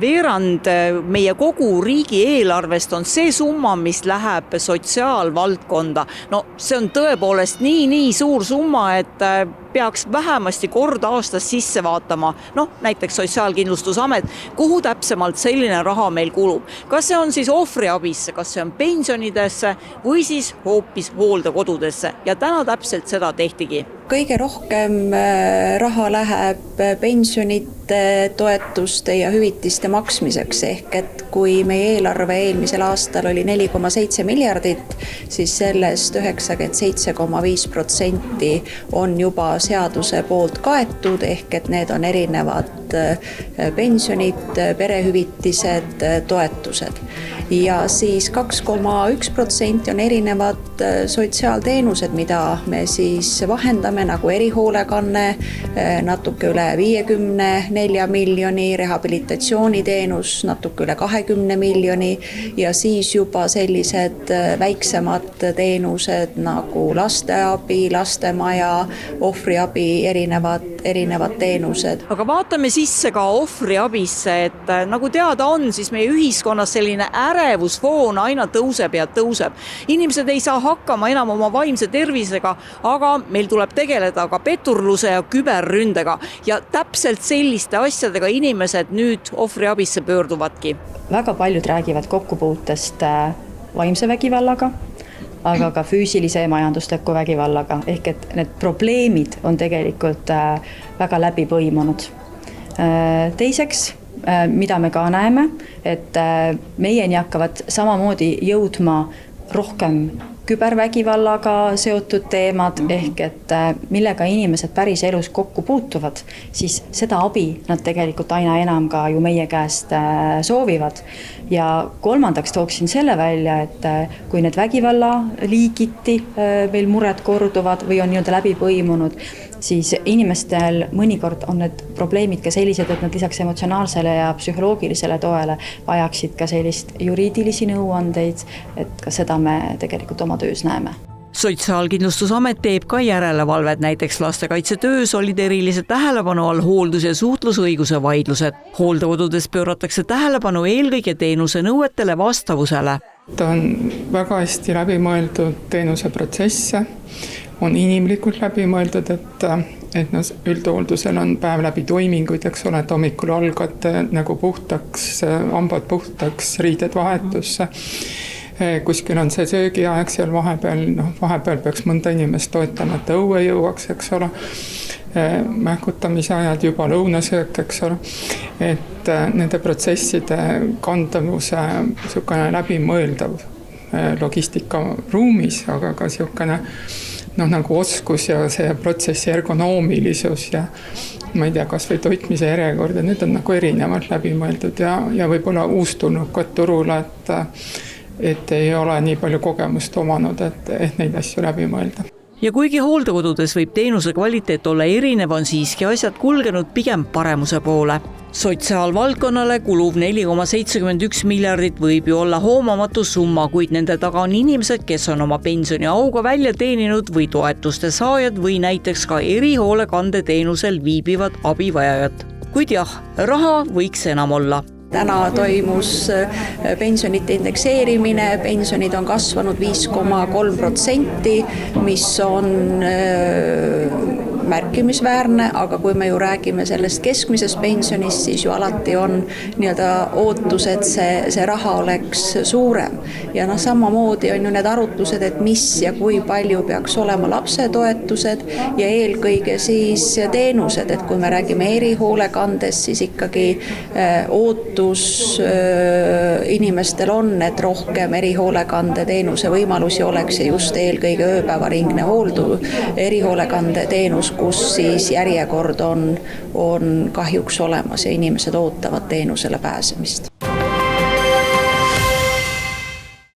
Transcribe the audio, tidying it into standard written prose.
veerand meie kogu riigieelarvest on see summa, mis läheb sotsiaalvaldkonda. No see on tõepoolest nii suur summa, et peaks vähemasti kord aastas sisse vaatama, näiteks Sotsiaalkindlustusamet, kuhu täpsemalt selline raha meil kulub. Kas see on siis ohvriabisse, kas see on pensionidesse või siis hoopis hooldekodudesse ja täna täpselt seda tehtigi. Kõige rohkem raha läheb pensionite, toetuste ja hüvitiste maksmiseks ehk et kui meie eelarve eelmisel aastal oli 4,7 miljardit, siis sellest 97,5% on juba seaduse poolt kaetud ehk et need on erinevad pensionid, perehüvitised, toetused. Ja siis 2,1% on erinevad sotsiaalteenused, mida me siis vahendame nagu erihoolekanne, natuke üle 54 miljoni, rehabilitatsiooniteenus natuke üle 20 miljoni ja siis juba sellised väiksemad teenused nagu lasteabi, lastemaja, ohvriabi, erinevad teenused. Aga vaatame sisse ka ohvriabisse, et nagu teada on, siis meie ühiskonnas selline ärevusfoon aina tõuseb ja tõuseb. Inimesed ei saa hakkama enam oma vaimse tervisega, aga meil tuleb tegeleda ka petturluse ja küberründega ja täpselt selliste asjadega inimesed nüüd ohvriabisse pöörduvadki. Väga paljud räägivad kokkupuutest vaimse vägivallaga, aga ka füüsilise ja majandusliku vägivallaga, ehk et need probleemid on tegelikult väga läbi põimunud. Teiseks, mida me ka näeme, et meieni hakkavad samamoodi jõudma rohkem kübervägivallaga seotud teemad, ehk et millega inimesed päris elus kokku puutuvad, siis seda abi nad tegelikult aina enam ka ju meie käest soovivad. Ja kolmandaks tooksin selle välja, et kui need vägivalla liigiti meil mured korduvad või on nii-öelda läbi põimunud, siis inimestel mõnikord on need probleemid ka sellised, et nad lisaks emotsionaalsele ja psühholoogilisele toele vajaksid ka sellist juriidilisi nõuandeid, et ka seda me tegelikult oma töös näeme. Sotsiaalkindlustusamet teeb ka järelevalvet, näiteks lastekaitsetöös olid erilise tähelepanu all hooldus- ja suhtlusõiguse vaidlused. Hooldekodudes pööratakse tähelepanu eelkõige teenuse nõuetele vastavusele. Ta on väga hästi läbi mõeldud teenuse protsesse, on inimlikult läbi mõeldud, et üldhooldusel on päev läbi toiminguid, eks ole, et hommikul algad nagu puhtaks, hambad puhtaks, riided vahetusse. Kuskil on see söögiaeg seal vahepeal peaks mõnda inimest toetama, et õue jõuaks, eks ole. Mähkutamise ajad juba lõunasöök, eks ole. Et nende protsesside kandavuse niisugune läbimõeldav logistika ruumis, aga ka niisugune nagu oskus ja see protsessi ergonoomilisus ja ma ei tea, kas või toitmise järjekord, need on nagu erinevalt läbimõeldud ja võib-olla uustulnukad turule, et ei ole nii palju kogemust omanud, et neid asju läbi mõelda. Ja kuigi hooldekodudes võib teenuse kvaliteet olla erinev, on siiski asjad kulgenud pigem paremuse poole. Sotsiaalvaldkonnale kuluv 4,71 miljardit võib ju olla hoomamatu summa, kuid nende taga on inimesed, kes on oma pensioni auga välja teeninud või toetuste saajad või näiteks ka erihoolekandeteenusel viibivad abivajajad. Kuid jah, raha võiks enam olla. Täna toimus pensionite indekseerimine, pensionid on kasvanud 5,3%, mis on märkimisväärne, aga kui me ju räägime sellest keskmisest pensionist, siis ju alati on nii-öelda ootus, et see raha oleks suurem. Ja samamoodi on ju need arutlused, et mis ja kui palju peaks olema lapsetoetused ja eelkõige siis teenused, et kui me räägime erihoolekandest, siis ikkagi ootus inimestel on, et rohkem erihoolekande teenuse võimalusi oleks ja just eelkõige ööpäevaringne erihoolekande teenus, kus siis järjekord on kahjuks olemas ja inimesed ootavad teenusele pääsemist.